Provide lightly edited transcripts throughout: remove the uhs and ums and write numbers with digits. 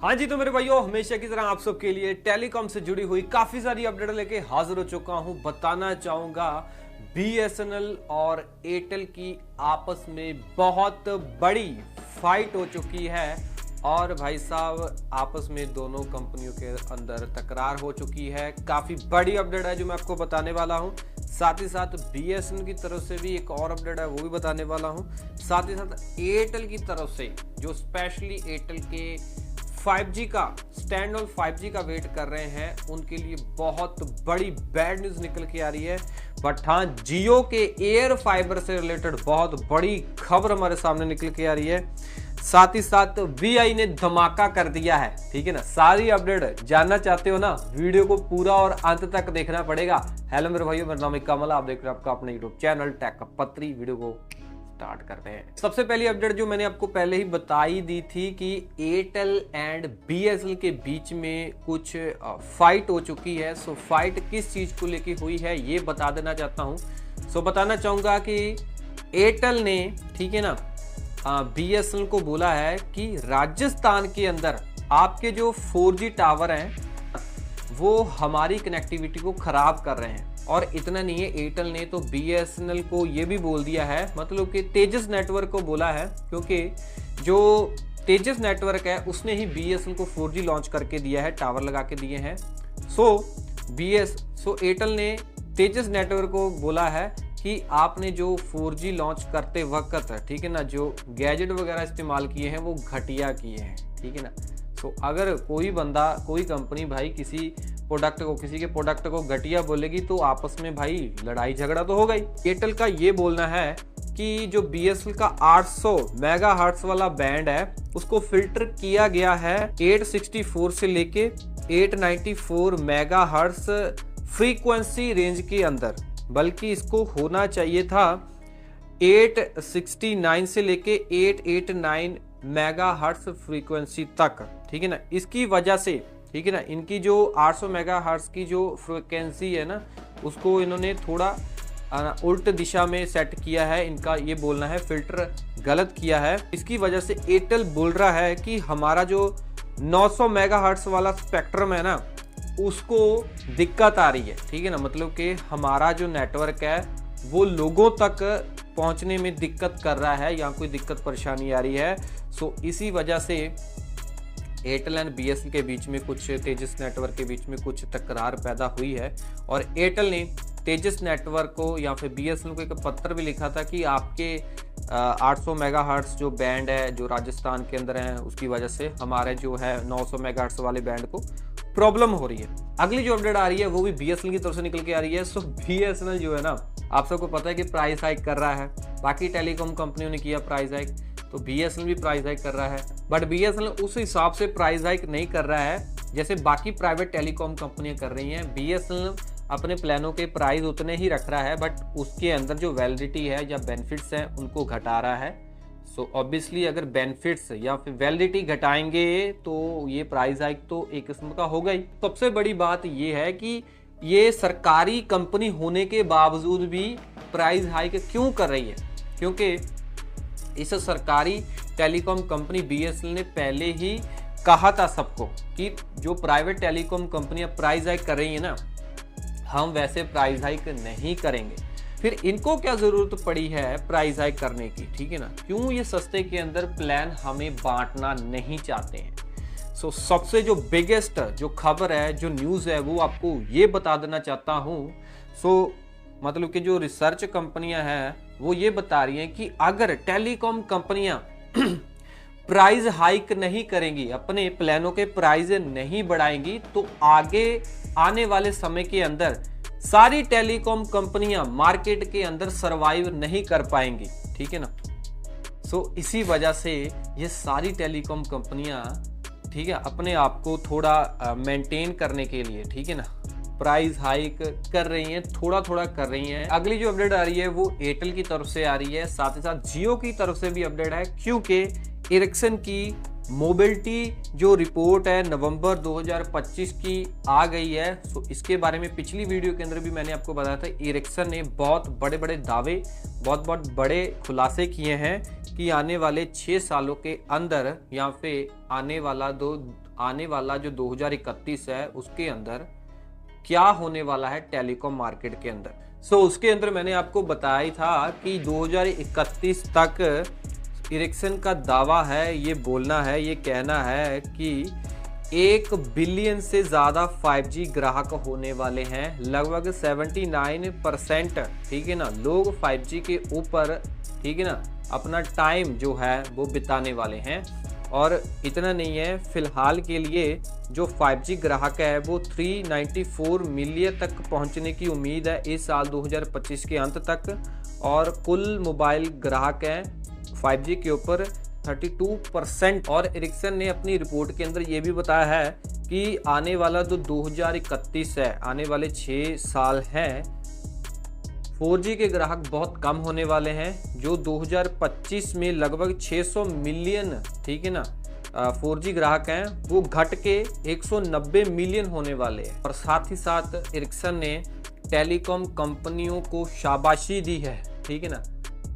हाँ जी, तो मेरे भाइयों हमेशा की तरह आप सबके लिए टेलीकॉम से जुड़ी हुई काफी सारी अपडेट लेके हाजिर हो चुका हूं। बताना चाहूंगा बीएसएनएल और एयरटेल की आपस में बहुत बड़ी फाइट हो चुकी है और भाई साहब आपस में दोनों कंपनियों के अंदर तकरार हो चुकी है। काफी बड़ी अपडेट है जो मैं आपको बताने वाला हूं। साथ ही साथ बीएसएनएल की तरफ से भी एक और अपडेट है वो भी बताने वाला हूं। साथ ही साथ एयरटेल की तरफ से जो स्पेशली एयरटेल के 5G का स्टैंड ऑन 5G का वेट कर रहे हैं उनके लिए बहुत बड़ी बैड न्यूज निकल के आ रही है। बट हाँ, जियो के एयर फाइबर से रिलेटेड बहुत बड़ी खबर हमारे सामने निकल के आ रही है। साथ ही साथ वीआई ने धमाका कर दिया है। ठीक है ना, सारी अपडेट जानना चाहते हो ना, वीडियो को पूरा और अंत तक देखना पड़ेगा। हेलो मेरे भाइयों, मेरा नाम है कमल, आप देख रहे हो आपका अपना यूट्यूब चैनल टेक का पत्री। वीडियो को स्टार्ट करते हैं। सबसे पहली अपडेट जो मैंने आपको पहले ही बताई दी थी कि एयरटेल एंड बीएसएनएल के बीच में कुछ फाइट हो चुकी है। सो फाइट किस चीज को लेके हुई है ये बता देना चाहता हूं। सो बताना चाहूंगा कि एयरटेल ने, ठीक है ना, बीएसएनएल को बोला है कि राजस्थान के अंदर आपके जो 4G टावर हैं वो हमारी कनेक्टिविटी को खराब कर रहे हैं। और इतना नहीं है, एयरटेल ने तो बीएसएनएल को ये भी बोल दिया है, मतलब कि तेजस नेटवर्क को बोला है, क्योंकि जो तेजस नेटवर्क है उसने ही बीएसएनएल को 4G लॉन्च करके दिया है, टावर लगा के दिए हैं। सो एयरटेल ने तेजस नेटवर्क को बोला है कि आपने जो 4G लॉन्च करते वक्त, ठीक है ना, जो गैजेट वगैरह इस्तेमाल किए हैं वो घटिया किए हैं। ठीक है ना, तो अगर कोई बंदा, कोई कंपनी भाई किसी के प्रोडक्ट को घटिया बोलेगी तो आपस में भाई लड़ाई झगड़ा तो होगा ही। एयरटेल का ये बोलना है कि जो बीएसएनएल का 800 मेगाहर्ट्ज वाला बैंड है उसको फिल्टर किया गया है 864 से लेके 894 मेगाहर्ट्ज फ्रीक्वेंसी रेंज के अंदर, बल्कि इसको होना चाहिए था 869 से लेके 889 मेगाहर्ट्ज फ्रीक्वेंसी तक। ठीक है ना, इसकी वजह से, ठीक है ना, इनकी जो 800 मेगाहर्ट्ज की जो फ्रीक्वेंसी है ना उसको इन्होंने थोड़ा उल्ट दिशा में सेट किया है। इनका ये बोलना है फिल्टर गलत किया है। इसकी वजह से एयरटेल बोल रहा है कि हमारा जो 900 मेगाहर्ट्ज वाला स्पेक्ट्रम है ना उसको दिक्कत आ रही है। ठीक है ना, मतलब कि हमारा जो नेटवर्क है वो लोगों तक पहुंचने में दिक्कत कर रहा है या कोई दिक्कत परेशानी आ रही है। सो इसी वजह से एयरटेल एंड बीएसएनएल के बीच में कुछ, तेजस नेटवर्क के बीच में कुछ तकरार पैदा हुई है। और एयरटेल ने तेजस नेटवर्क को या फिर बीएसएनएल को एक पत्र भी लिखा था कि आपके 800 मेगाहर्ट्ज जो बैंड है जो राजस्थान के अंदर है उसकी वजह से हमारे जो है 900 मेगाहर्ट्ज वाले बैंड को प्रॉब्लम हो रही है। अगली जो अपडेट आ रही है वो भी बीएसएनएल की तरफ से निकल के आ रही है। सो बीएसएनएल जो है ना, आप सबको पता है कि प्राइस हाइक कर रहा है। बाकी टेलीकॉम कंपनियों ने किया प्राइस हाइक, तो बीएसएनएल भी प्राइस हाइक कर रहा है। बट बीएसएनएल उस हिसाब से प्राइस हाइक नहीं कर रहा है जैसे बाकी प्राइवेट टेलीकॉम कंपनियां कर रही हैं। बीएसएनएल अपने प्लानों के प्राइस उतने ही रख रहा है, बट उसके अंदर जो वैलिडिटी है या बेनिफिट्स हैं उनको घटा रहा है। सो ऑब्वियसली अगर बेनिफिट्स या फिर वैलिडिटी घटाएंगे तो ये प्राइस हाइक तो एक किस्म का होगा ही। सबसे बड़ी बात ये है कि ये सरकारी कंपनी होने के बावजूद भी प्राइस हाइक क्यों कर रही है, क्योंकि इस सरकारी टेलीकॉम कंपनी बीएसएनएल ने पहले ही कहा था सबको कि जो प्राइवेट टेलीकॉम कंपनियां प्राइस हाइक कर रही है ना, हम वैसे प्राइस हाइक नहीं करेंगे। फिर इनको क्या जरूरत पड़ी है प्राइस हाइक करने की? ठीक है ना, क्यों ये सस्ते के अंदर प्लान हमें बांटना नहीं चाहते हैं? सो सबसे जो बिगेस्ट जो खबर है, जो न्यूज़ है, वो आपको ये बता देना चाहता हूँ। सो मतलब कि जो रिसर्च कंपनियां हैं वो ये बता रही हैं कि अगर टेलीकॉम कंपनियां प्राइस हाइक नहीं करेंगी, अपने प्लानों के प्राइस नहीं बढ़ाएंगी, तो आगे आने वाले समय के अंदर सारी टेलीकॉम कंपनियां मार्केट के अंदर सरवाइव नहीं कर पाएंगी। ठीक है ना, सो इसी वजह से ये सारी टेलीकॉम कंपनियां, ठीक है, अपने आप को थोड़ा मेंटेन करने के लिए, ठीक है ना, प्राइस हाइक कर रही हैं, थोड़ा थोड़ा कर रही हैं। अगली जो अपडेट आ रही है वो एयरटेल की तरफ से आ रही है, साथ ही साथ जियो की तरफ से भी अपडेट है, क्योंकि एरिक्सन की मोबिलिटी जो रिपोर्ट है नवंबर 2025 की आ गई है। सो इसके बारे में पिछली वीडियो के अंदर भी मैंने आपको बताया था। एरिक्सन ने बहुत बड़े बड़े दावे, बहुत बड़े खुलासे किए हैं कि आने वाले 6 सालों के अंदर या फिर आने वाला आने वाला जो 2031 है उसके अंदर क्या होने वाला है टेलीकॉम मार्केट के अंदर। उसके अंदर मैंने आपको बताया ही था कि 2031 तक एरिक्सन का दावा है, ये बोलना है, ये कहना है कि 1 बिलियन से ज़्यादा 5G ग्राहक होने वाले हैं। लगभग 79%, ठीक है ना, लोग 5G के ऊपर, ठीक है ना, अपना टाइम जो है वो बिताने वाले हैं। और इतना नहीं है, फिलहाल के लिए जो 5G ग्राहक है वो 394 मिलियन तक पहुंचने की उम्मीद है इस साल 2025 के अंत तक। और कुल मोबाइल ग्राहक हैं 5G के ऊपर 32%। और एरिक्सन ने अपनी रिपोर्ट के अंदर ये भी बताया है कि आने वाला जो 2031 है, आने वाले 6 साल हैं, 4G के ग्राहक बहुत कम होने वाले हैं। जो 2025 में लगभग 600 मिलियन, ठीक है ना, 4G ग्राहक हैं, वो घट के 190 मिलियन होने वाले हैं। और साथ ही साथ एरिक्सन ने टेलीकॉम कंपनियों को शाबाशी दी है, ठीक है ना।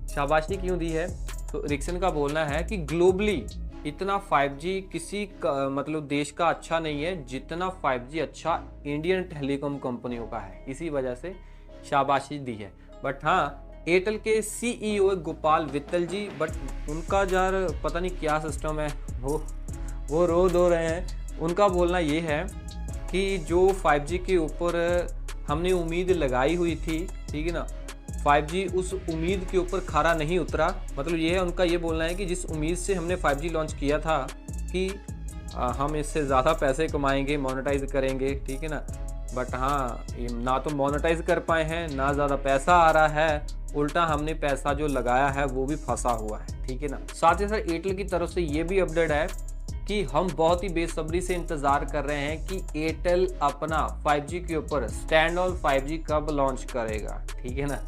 शाबाशी क्यों दी है? तो एरिक्सन का बोलना है कि ग्लोबली इतना 5G किसी का, मतलब देश का अच्छा नहीं है जितना 5G अच्छा इंडियन टेलीकॉम कंपनियों का है। इसी वजह से शाबाशी दी है। बट हाँ, एयरटेल के CEO गोपाल वित्तल जी, बट उनका यार पता नहीं क्या सिस्टम है, वो रो दो रहे हैं। उनका बोलना ये है कि जो 5G के ऊपर हमने उम्मीद लगाई हुई थी, ठीक है ना, 5G उस उम्मीद के ऊपर खरा नहीं उतरा। मतलब ये है, उनका ये बोलना है कि जिस उम्मीद से हमने 5G लॉन्च किया था कि हम इससे ज़्यादा पैसे कमाएंगे, मोनेटाइज करेंगे, ठीक है ना, बट हाँ, ना तो मोनेटाइज कर पाए हैं, ना ज़्यादा पैसा आ रहा है, उल्टा हमने पैसा जो लगाया है वो भी फंसा हुआ है, ठीक है ना। साथ ही साथ एयरटेल की तरफ से ये भी अपडेट है कि हम बहुत ही बेसब्री से इंतज़ार कर रहे हैं कि एयरटेल अपना 5G के ऊपर स्टैंड ऑन 5G कब लॉन्च करेगा, ठीक है ना,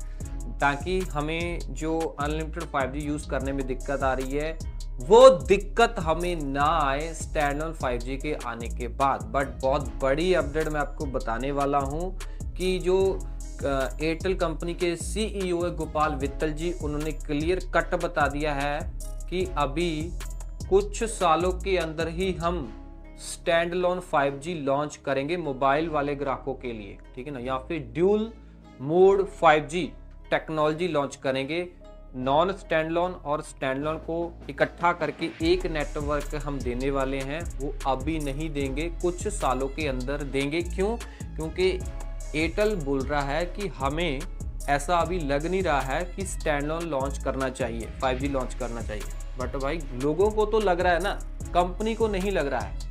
ताकि हमें जो अनलिमिटेड 5G यूज़ करने में दिक्कत आ रही है वो दिक्कत हमें ना आए स्टैंड ऑन 5G के आने के बाद। बट बहुत बड़ी अपडेट मैं आपको बताने वाला हूं कि जो एयरटेल कंपनी के CEO गोपाल वित्तल जी, उन्होंने क्लियर कट बता दिया है कि अभी कुछ सालों के अंदर ही हम स्टैंड अलोन 5G लॉन्च करेंगे मोबाइल वाले ग्राहकों के लिए, ठीक है ना, या फिर dual mode 5G technology launch करेंगे। नॉन स्टैंडलोन और स्टैंडलोन को इकट्ठा करके एक नेटवर्क हम देने वाले हैं, वो अभी नहीं देंगे, कुछ सालों के अंदर देंगे। क्यों? क्योंकि एयरटेल बोल रहा है कि हमें ऐसा अभी लग नहीं रहा है कि स्टैंडलोन लॉन्च करना चाहिए, 5G लॉन्च करना चाहिए। बट भाई लोगों को तो लग रहा है ना, कंपनी को नहीं लग रहा है।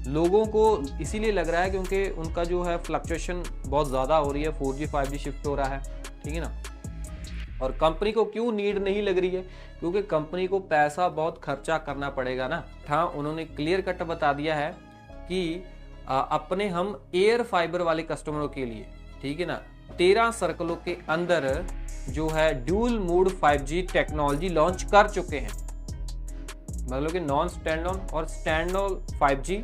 लोगों को इसीलिए लग रहा है क्योंकि उनका जो है फ्लक्चुएशन बहुत ज़्यादा हो रही है, 4G 5G शिफ्ट हो रहा है, ठीक है ना। और कंपनी को क्यों नीड नहीं लग रही है? क्योंकि कंपनी को पैसा बहुत खर्चा करना पड़ेगा ना। हाँ, उन्होंने क्लियर कट बता दिया है कि अपने हम एयर फाइबर वाले कस्टमरों के लिए, ठीक है ना, 13 सर्कलों के अंदर जो है dual mode 5G technology launch कर चुके हैं। मतलब कि नॉन स्टैंड ऑन और स्टैंड ऑन 5G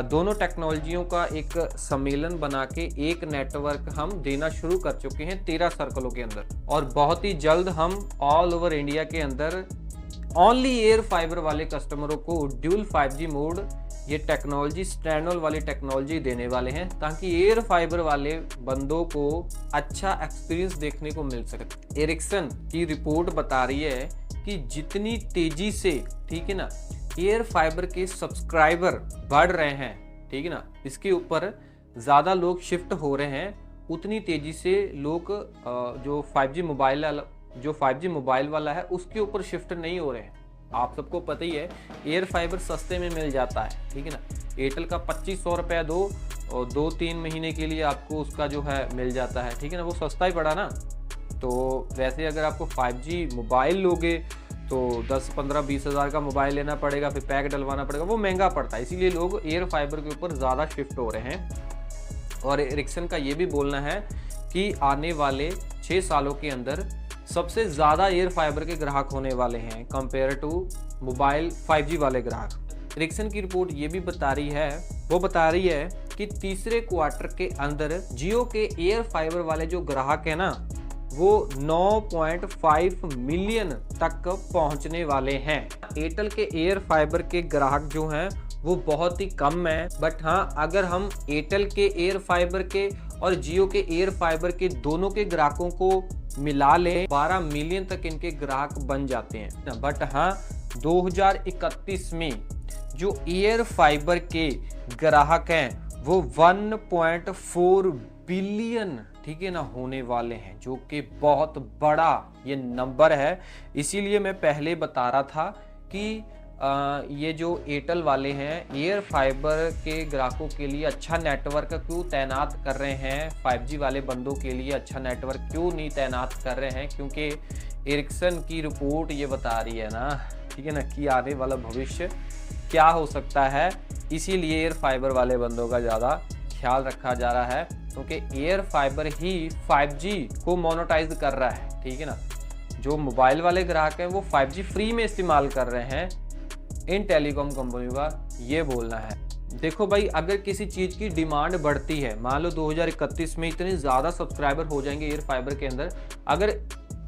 दोनों टेक्नोलॉजियों का एक सम्मेलन बना के एक नेटवर्क हम देना शुरू कर चुके हैं 13 सर्कलों के अंदर। और बहुत ही जल्द हम ऑल ओवर इंडिया के अंदर ओनली एयर फाइबर वाले कस्टमरों को ड्यूल 5G मोड ये टेक्नोलॉजी, स्टैंड ऑन वाली टेक्नोलॉजी देने वाले हैं, ताकि एयर फाइबर वाले बंदों को अच्छा एक्सपीरियंस देखने को मिल सके। एरिक्सन की रिपोर्ट बता रही है कि जितनी तेजी से, ठीक है ना, एयर फाइबर के सब्सक्राइबर बढ़ रहे हैं, ठीक है ना, इसके ऊपर ज़्यादा लोग शिफ्ट हो रहे हैं, उतनी तेज़ी से लोग जो 5G मोबाइल वाला है उसके ऊपर शिफ्ट नहीं हो रहे हैं। आप सबको पता ही है एयर फाइबर सस्ते में मिल जाता है, ठीक है ना। एयरटेल का 2500 रुपये दो और 2-3 महीने के लिए आपको उसका जो है मिल जाता है, ठीक है ना, वो सस्ता ही पड़ा ना। तो वैसे अगर आपको 5G मोबाइल लोगे तो 10-15-20 हज़ार का मोबाइल लेना पड़ेगा, फिर पैक डलवाना पड़ेगा, वो महंगा पड़ता है। इसीलिए लोग एयर फाइबर के ऊपर ज़्यादा शिफ्ट हो रहे हैं। और एरिक्सन का ये भी बोलना है कि आने वाले 6 सालों के अंदर सबसे ज़्यादा एयर फाइबर के ग्राहक होने वाले हैं कंपेयर टू मोबाइल 5G वाले ग्राहक। एरिक्सन की रिपोर्ट ये भी बता रही है कि तीसरे क्वार्टर के अंदर जियो के एयर फाइबर वाले जो ग्राहक है ना, वो 9.5 मिलियन तक पहुंचने वाले हैं। एयरटेल के एयर फाइबर के ग्राहक जो हैं वो बहुत ही कम है। बट हाँ, अगर हम एयरटेल के एयर फाइबर के और जियो के एयर फाइबर के दोनों के ग्राहकों को मिला लें 12 मिलियन तक इनके ग्राहक बन जाते हैं। बट हाँ, 2031 में जो एयर फाइबर के ग्राहक हैं वो 1.4 बिलियन, ठीक है ना, होने वाले हैं, जो कि बहुत बड़ा ये नंबर है। इसीलिए मैं पहले बता रहा था कि ये जो एयरटेल वाले हैं एयर फाइबर के ग्राहकों के लिए अच्छा नेटवर्क क्यों तैनात कर रहे हैं, 5G वाले बंदों के लिए अच्छा नेटवर्क क्यों नहीं तैनात कर रहे हैं, क्योंकि एरिक्सन की रिपोर्ट ये बता रही है ना, ठीक है ना, कि आने वाला भविष्य क्या हो सकता है। इसीलिए एयर फाइबर वाले बंदों का ज़्यादा ख्याल रखा जा रहा है, क्योंकि एयर फाइबर ही 5G को मोनेटाइज कर रहा है, ठीक है ना। जो मोबाइल वाले ग्राहक हैं वो 5G फ्री में इस्तेमाल कर रहे हैं, इन टेलीकॉम कंपनियों का ये बोलना है। देखो भाई, अगर किसी चीज़ की डिमांड बढ़ती है, मान लो 2031 में इतने ज़्यादा सब्सक्राइबर हो जाएंगे एयर फाइबर के अंदर, अगर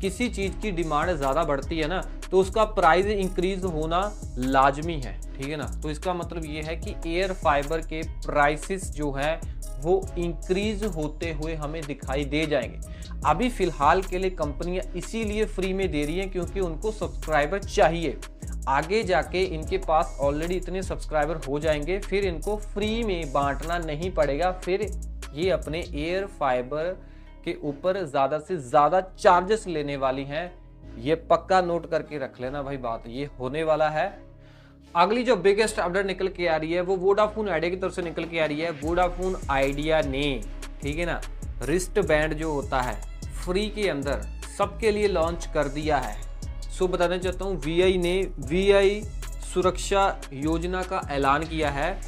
किसी चीज़ की डिमांड ज़्यादा बढ़ती है ना तो उसका प्राइस इंक्रीज होना लाजमी है, ठीक है ना। तो इसका मतलब ये है कि एयर फाइबर के प्राइसेस जो है वो इंक्रीज होते हुए हमें दिखाई दे जाएंगे। अभी फ़िलहाल के लिए कंपनियां इसीलिए फ्री में दे रही हैं क्योंकि उनको सब्सक्राइबर चाहिए। आगे जाके इनके पास ऑलरेडी इतने सब्सक्राइबर हो जाएंगे, फिर इनको फ्री में बांटना नहीं पड़ेगा, फिर ये अपने एयर फाइबर के ऊपर ज़्यादा से ज़्यादा चार्जेस लेने वाली हैं। ये पक्का नोट करके रख लेना भाई, बात ये होने वाला है। अगली जो बिगेस्ट अपडेट निकल के आ रही है वो वोडाफोन आइडिया की तरफ से निकल के आ रही है। वोडाफोन आइडिया ने, ठीक है ना, रिस्ट बैंड जो होता है फ्री के अंदर सबके लिए लॉन्च कर दिया है। सो बताना चाहता हूँ, VI ने VI सुरक्षा योजना का ऐलान किया है।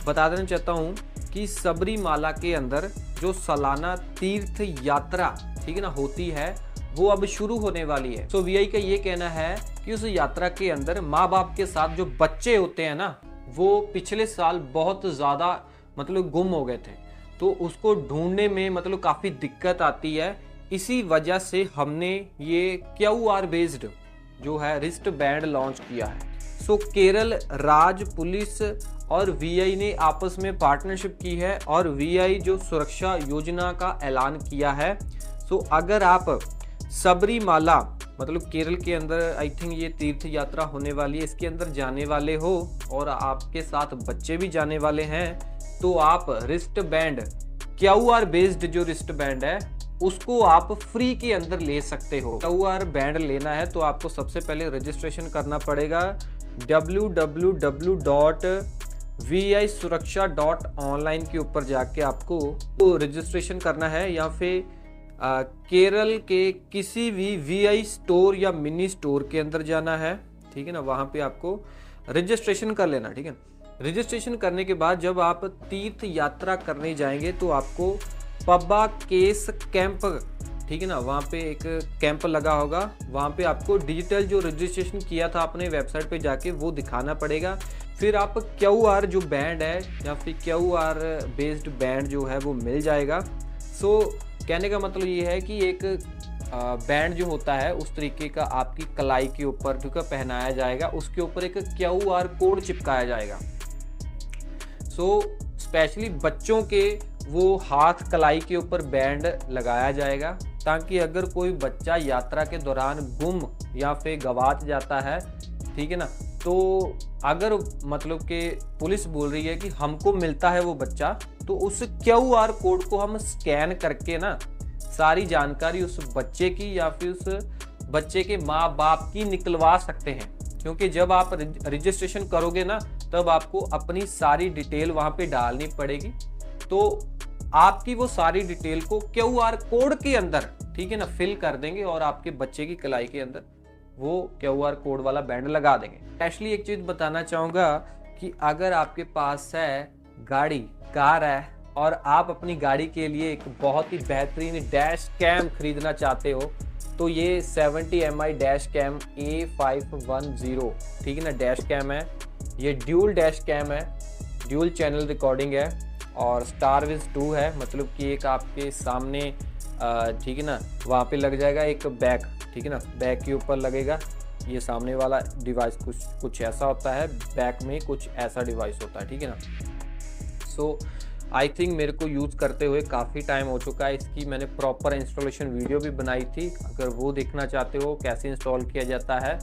बता देना चाहता हूँ कि सबरीमाला के अंदर जो सालाना तीर्थ यात्रा, ठीक है ना, होती है वो अब शुरू होने वाली है। सो VI का ये कहना है कि उस यात्रा के अंदर माँ बाप के साथ जो बच्चे होते हैं ना, वो पिछले साल बहुत ज़्यादा मतलब गुम हो गए थे, तो उसको ढूंढने में मतलब काफ़ी दिक्कत आती है। इसी वजह से हमने ये QR बेस्ड जो है रिस्ट बैंड लॉन्च किया है। सो केरल राज्य पुलिस और VI ने आपस में पार्टनरशिप की है और VI जो सुरक्षा योजना का ऐलान किया है। सो अगर आप सबरीमाला मतलब केरल के अंदर, आई थिंक ये तीर्थ यात्रा होने वाली है, इसके अंदर जाने वाले हो और आपके साथ बच्चे भी जाने वाले हैं, तो आप रिस्ट बैंड QR बेस्ड जो रिस्ट बैंड है उसको आप फ्री के अंदर ले सकते हो। QR बैंड लेना है तो आपको सबसे पहले रजिस्ट्रेशन करना पड़ेगा www.visurakcha.online के ऊपर जाके आपको तो रजिस्ट्रेशन करना है, या फिर केरल के किसी भी VI स्टोर या मिनी स्टोर के अंदर जाना है, ठीक है ना, वहाँ पे आपको रजिस्ट्रेशन कर लेना, ठीक है। रजिस्ट्रेशन करने के बाद जब आप तीर्थ यात्रा करने जाएंगे तो आपको पब्बा केस कैंप, ठीक है ना, वहाँ पे एक कैंप लगा होगा, वहाँ पे आपको डिजिटल जो रजिस्ट्रेशन किया था अपने वेबसाइट पे जाके वो दिखाना पड़ेगा। फिर आप QR जो बैंड है या फिर QR बेस्ड बैंड जो है वो मिल जाएगा। सो कहने का मतलब ये है कि एक बैंड जो होता है उस तरीके का आपकी कलाई के ऊपर ठीक है पहनाया जाएगा, उसके ऊपर एक QR कोड चिपकाया जाएगा। सो स्पेशली बच्चों के वो हाथ कलाई के ऊपर बैंड लगाया जाएगा, ताकि अगर कोई बच्चा यात्रा के दौरान गुम या फिर गवाच जाता है, ठीक है ना, तो अगर मतलब कि पुलिस बोल रही है कि हमको मिलता है वो बच्चा, तो उस QR कोड को हम स्कैन करके ना सारी जानकारी उस बच्चे की या फिर उस बच्चे के माँ बाप की निकलवा सकते हैं। क्योंकि जब आप रजिस्ट्रेशन करोगे ना तब आपको अपनी सारी डिटेल वहाँ पे डालनी पड़ेगी, तो आपकी वो सारी डिटेल को QR कोड के अंदर, ठीक है ना, फिल कर देंगे और आपके बच्चे की कलाई के अंदर वो QR कोड वाला बैंड लगा देंगे। स्पेशली एक चीज़ बताना चाहूँगा कि अगर आपके पास है गाड़ी, कार है और आप अपनी गाड़ी के लिए एक बहुत ही बेहतरीन डैश कैम खरीदना चाहते हो, तो ये 70 MI डैश कैम A510, ठीक है ना, डैश कैम है। ये ड्यूल डैश कैम है, ड्यूल चैनल रिकॉर्डिंग है और StarViz 2 है, मतलब कि एक आपके सामने ठीक है ना वहाँ पे लग जाएगा एक बैक, ठीक है ना, बैक के ऊपर लगेगा ये सामने वाला डिवाइस कुछ ऐसा होता है, बैक में कुछ ऐसा डिवाइस होता है, ठीक है ना। सो आई थिंक मेरे को यूज़ करते हुए काफ़ी टाइम हो चुका है। इसकी मैंने प्रॉपर इंस्टॉलेशन वीडियो भी बनाई थी, अगर वो देखना चाहते हो कैसे इंस्टॉल किया जाता है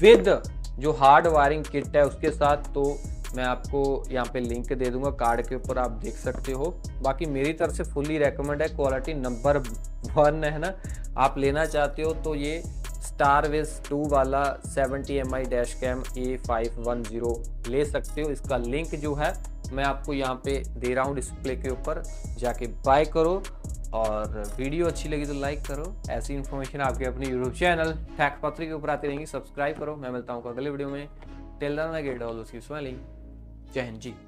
विद जो हार्ड वायरिंग किट है उसके साथ, तो मैं आपको यहाँ पे लिंक दे दूंगा कार्ड के ऊपर, आप देख सकते हो। बाकी मेरी तरफ से फुल्ली रेकमेंड है, क्वालिटी नंबर 1 है ना। आप लेना चाहते हो तो ये स्टारविज 2 वाला 70 mi डैश कैम A510 ले सकते हो। इसका लिंक जो है मैं आपको यहाँ पे दे रहा हूँ डिस्प्ले के ऊपर, जाके बाय करो। और वीडियो अच्छी लगी तो लाइक करो। ऐसी इन्फॉर्मेशन आपके अपने यूट्यूब चैनल फैक्ट पत्री के ऊपर आती रहेंगी, सब्सक्राइब करो। मैं मिलता हूँ अगले वीडियो में। Till then I get all smiling. जय हिंद जी।